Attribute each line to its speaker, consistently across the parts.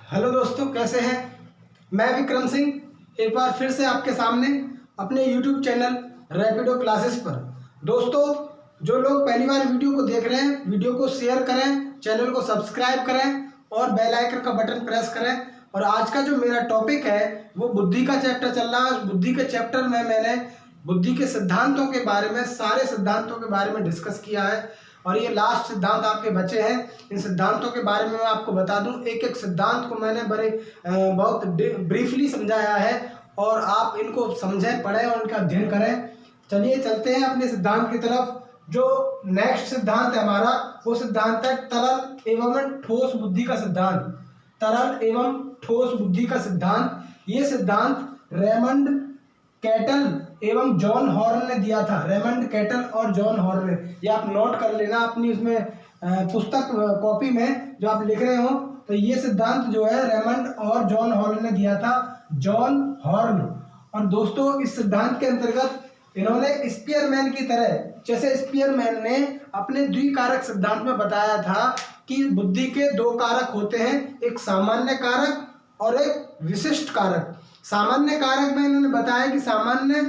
Speaker 1: Hello दोस्तों, कैसे हैं। मैं विक्रम सिंह एक बार फिर से आपके सामने अपने यूट्यूब चैनल रैपिडो क्लासेस पर। दोस्तों, जो लोग पहली बार वीडियो को देख रहे हैं, वीडियो को शेयर करें, चैनल को सब्सक्राइब करें और बेल आइकन का बटन प्रेस करें। और आज का जो मेरा टॉपिक है वो बुद्धि का चैप्टर चल रहा है। उस बुद्धि के चैप्टर में मैंने बुद्धि के सिद्धांतों के बारे में, सारे सिद्धांतों के बारे में डिस्कस किया है और ये लास्ट सिद्धांत आपके बचे हैं। इन सिद्धांतों के बारे में मैं आपको बता दूं, एक एक सिद्धांत को मैंने बहुत ब्रीफली समझाया है और आप इनको समझें, पढ़ें और इनका अध्ययन करें। चलिए चलते हैं अपने सिद्धांत की तरफ। जो नेक्स्ट सिद्धांत है हमारा, वो सिद्धांत है तरल एवं ठोस बुद्धि का सिद्धांत। तरल एवं ठोस बुद्धि का सिद्धांत, ये सिद्धांत रेमंड कैटल एवं जॉन हॉर्न ने दिया था। रेमंड कैटल और जॉन हॉर्न ने, ये आप नोट कर लेना अपनी उसमें पुस्तक कॉपी में जो आप लिख रहे हो। तो ये सिद्धांत जो है रेमंड और जॉन हॉर्न ने दिया था, जॉन हॉर्न। और दोस्तों, इस सिद्धांत के अंतर्गत इन्होंने स्पीयरमैन की तरह, जैसे स्पीयरमैन ने अपने द्विकारक सिद्धांत में बताया था कि बुद्धि के दो कारक होते हैं, एक सामान्य कारक और एक विशिष्ट कारक। सामान्य कारक में इन्होंने बताया कि सामान्य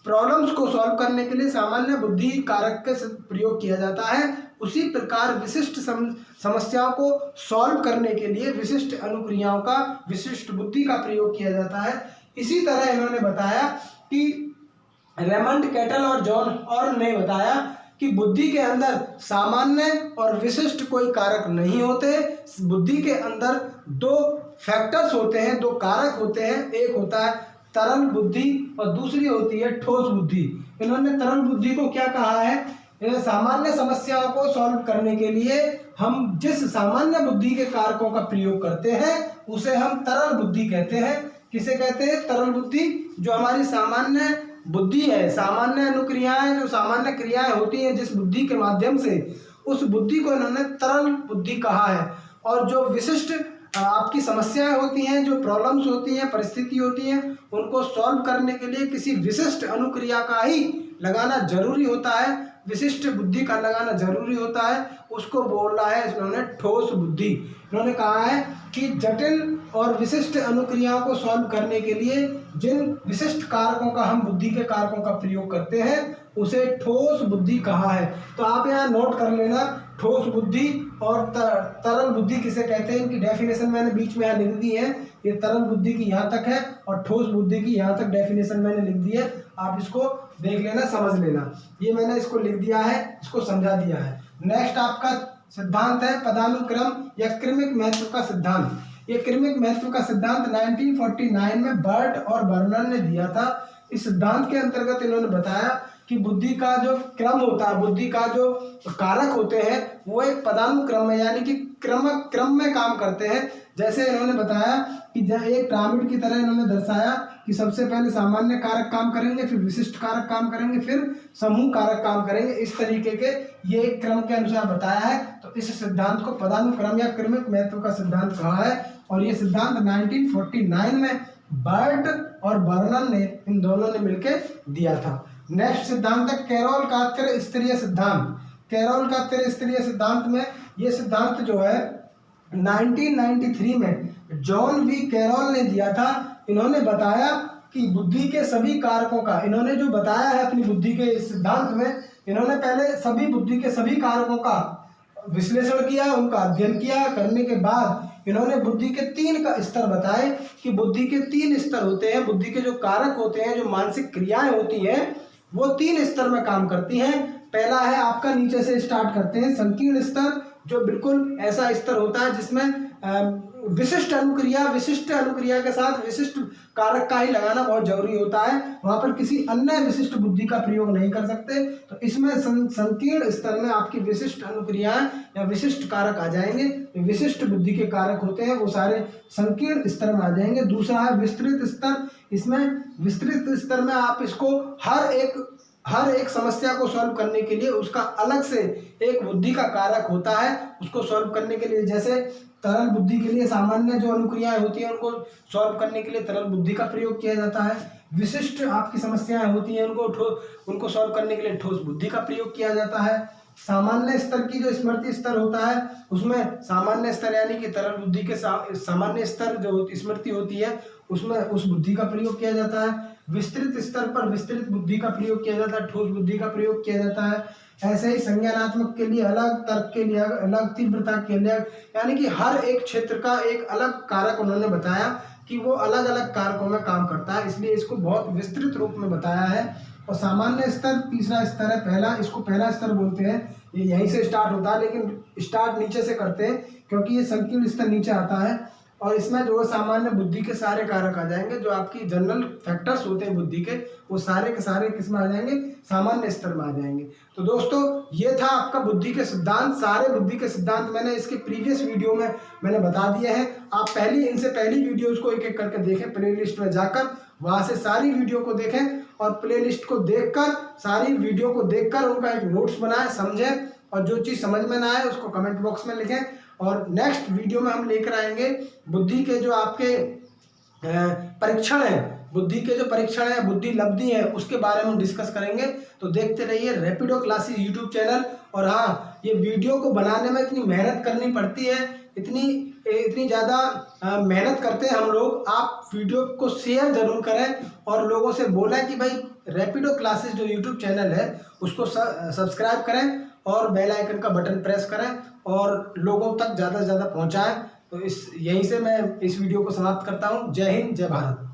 Speaker 1: प्रॉब्लम्स को सॉल्व करने के लिए सामान्य बुद्धि कारक का प्रयोग किया जाता है। उसी प्रकार विशिष्ट समस्याओं को सॉल्व करने के लिए विशिष्ट अनुक्रियाओं का, विशिष्ट बुद्धि का प्रयोग किया जाता है। इसी तरह इन्होंने बताया कि रेमंड कैटल और जॉन हॉर्न ने बताया कि बुद्धि के अंदर सामान्य और विशिष्ट कोई कारक नहीं होते। बुद्धि के अंदर दो फैक्टर्स होते हैं, दो कारक होते हैं। एक होता है तरल बुद्धि और दूसरी होती है ठोस बुद्धि। इन्होंने तरल बुद्धि को क्या कहा है, सामान्य समस्याओं को सॉल्व करने के लिए हम जिस सामान्य बुद्धि के कारकों का प्रयोग करते हैं उसे हम तरल बुद्धि कहते हैं। किसे कहते हैं? तरल बुद्धि। जो हमारी सामान्य बुद्धि है, सामान्य अनुक्रियाएं, जो सामान्य क्रियाएं होती हैं जिस बुद्धि के माध्यम से, उस बुद्धि को इन्होंने तरल बुद्धि कहा है। और जो विशिष्ट आपकी समस्याएं होती हैं, जो प्रॉब्लम्स होती हैं, परिस्थिति होती हैं, उनको सॉल्व करने के लिए किसी विशिष्ट अनुक्रिया का ही लगाना जरूरी होता है, विशिष्ट बुद्धि का लगाना जरूरी होता है, उसको बोल रहा है इन्होंने ठोस बुद्धि। इन्होंने कहा है कि जटिल और विशिष्ट अनुक्रियाओं को सॉल्व करने के लिए जिन विशिष्ट कारकों का, हम बुद्धि के कारकों का प्रयोग करते हैं, उसे ठोस बुद्धि कहा है। तो आप यहाँ नोट कर लेना, ठोस बुद्धि और तरल बुद्धि किसे कहते हैं। इनकी डेफिनेशन मैंने बीच में यहाँ लिख दी है। ये तरल बुद्धि की यहाँ तक है और ठोस बुद्धि की यहाँ तक डेफिनेशन मैंने लिख दी है। आप इसको देख लेना, समझ लेना। ये मैंने इसको लिख दिया है, इसको समझा दिया है। नेक्स्ट आपका सिद्धांत है पदानुक्रम या क्रमिक महत्व का सिद्धांत। ये क्रमिक महत्व का सिद्धांत 1949 में बर्ट और बर्नर ने दिया था। इस सिद्धांत के अंतर्गत इन्होंने बताया कि बुद्धि का जो क्रम होता है, बुद्धि का जो कारक होते हैं, वो एक पदानुक्रम में, यानी कि क्रम में काम करते हैं। जैसे इन्होंने बताया कि एक पिरामिड की तरह इन्होंने दर्शाया कि सबसे पहले सामान्य कारक काम करेंगे, फिर विशिष्ट कारक काम करेंगे, फिर समूह कारक काम करेंगे। इस तरीके के ये एक क्रम के अनुसार बताया है। तो इस सिद्धांत को पदानुक्रम या क्रमिक महत्व का सिद्धांत कहा है। और ये सिद्धांत 1949 में बर्ट और बर्नर ने, इन दोनों ने मिलकर दिया था। नेक्स्ट सिद्धांत है कैरोल का त्रिस्तरीय सिद्धांत। कैरोल का त्रिस्तरीय सिद्धांत में ये सिद्धांत जो है 1993 में जॉन वी कैरोल ने दिया था। इन्होंने बताया कि बुद्धि के सभी कारकों का, इन्होंने जो बताया है अपनी बुद्धि के इस सिद्धांत में, इन्होंने पहले सभी बुद्धि के सभी कारकों का विश्लेषण किया, उनका अध्ययन किया। करने के बाद इन्होंने बुद्धि के 3 का स्तर बताए कि बुद्धि के 3 स्तर होते हैं। बुद्धि के जो कारक होते हैं, जो मानसिक क्रियाएं होती हैं, वो 3 स्तर में काम करती हैं। पहला है आपका, नीचे से स्टार्ट करते हैं, संकीर्ण स्तर, जो बिल्कुल ऐसा स्तर होता है जिसमें विशिष्ट अनुक्रिया के साथ विशिष्ट कारक का ही लगाना बहुत जरूरी होता है। वहां पर किसी अन्य विशिष्ट बुद्धि का प्रयोग नहीं कर सकते। तो इसमें संकीर्ण स्तर में आपकी विशिष्ट अनुक्रियाएं या विशिष्ट कारक आ जाएंगे। विशिष्ट बुद्धि के कारक होते हैं वो सारे संकीर्ण स्तर में आ जाएंगे। दूसरा है विस्तृत स्तर। इसमें विस्तृत स्तर में आप इसको हर एक समस्या को सॉल्व करने के लिए उसका अलग से एक बुद्धि का कारक होता है, उसको सॉल्व करने के लिए। जैसे तरल बुद्धि के लिए सामान्य जो अनुक्रियाएं होती हैं उनको सॉल्व करने के लिए तरल बुद्धि का प्रयोग किया जाता है। विशिष्ट आपकी समस्याएं होती हैं उनको सॉल्व करने के लिए ठोस बुद्धि का प्रयोग किया जाता है। सामान्य स्तर की जो स्मृति स्तर होता है उसमें सामान्य स्तर यानी कि तरल बुद्धि के सामान्य स्तर जो स्मृति होती है उसमें उस बुद्धि का प्रयोग किया जाता है। विस्तृत स्तर पर विस्तृत बुद्धि का प्रयोग किया जाता है, ठोस बुद्धि का प्रयोग किया जाता है। ऐसे ही संज्ञानात्मक के लिए अलग, तर्क के लिए अलग, तीव्रता के लिए, यानी कि हर एक क्षेत्र का एक अलग कारक उन्होंने बताया कि वो अलग अलग कारकों में काम करता है, इसलिए इसको बहुत विस्तृत रूप में बताया है। और सामान्य स्तर तीसरा स्तर है, पहला, इसको पहला स्तर बोलते हैं। ये यहीं से स्टार्ट होता है, लेकिन स्टार्ट नीचे से करते हैं क्योंकि ये संकीर्ण स्तर नीचे आता है। और इसमें जो सामान्य बुद्धि के सारे कारक आ जाएंगे, जो आपकी जनरल फैक्टर्स होते हैं बुद्धि के, वो सारे के सारे किस में आ जाएंगे, सामान्य स्तर में आ जाएंगे। तो दोस्तों ये था आपका बुद्धि के सिद्धांत। सारे बुद्धि के सिद्धांत मैंने इसके प्रीवियस वीडियो में मैंने बता दिए हैं। आप इनसे पहली वीडियोज को एक एक करके देखें, प्लेलिस्ट में जाकर वहां से सारी वीडियो को देखें और प्लेलिस्ट को देखकर, सारी वीडियो को देखकर उनका एक नोट्स बनाएं, समझें, और जो चीज़ समझ में ना आए उसको कमेंट बॉक्स में लिखें। और नेक्स्ट वीडियो में हम लेकर आएंगे बुद्धि के जो आपके परीक्षण है, बुद्धि के जो परीक्षण है, बुद्धि लब्धि है, उसके बारे में डिस्कस करेंगे। तो देखते रहिए रैपिडो क्लासेस यूट्यूब चैनल। और हाँ, ये वीडियो को बनाने में इतनी मेहनत करनी पड़ती है, इतनी ज़्यादा मेहनत करते हैं हम लोग। आप वीडियो को शेयर ज़रूर करें और लोगों से बोलें कि भाई रैपिडो क्लासेस जो यूट्यूब चैनल है उसको सब्सक्राइब करें और बेल आइकन का बटन प्रेस करें और लोगों तक ज़्यादा से ज़्यादा पहुँचाएँ। तो यहीं से मैं इस वीडियो को समाप्त करता हूँ। जय हिंद, जय भारत।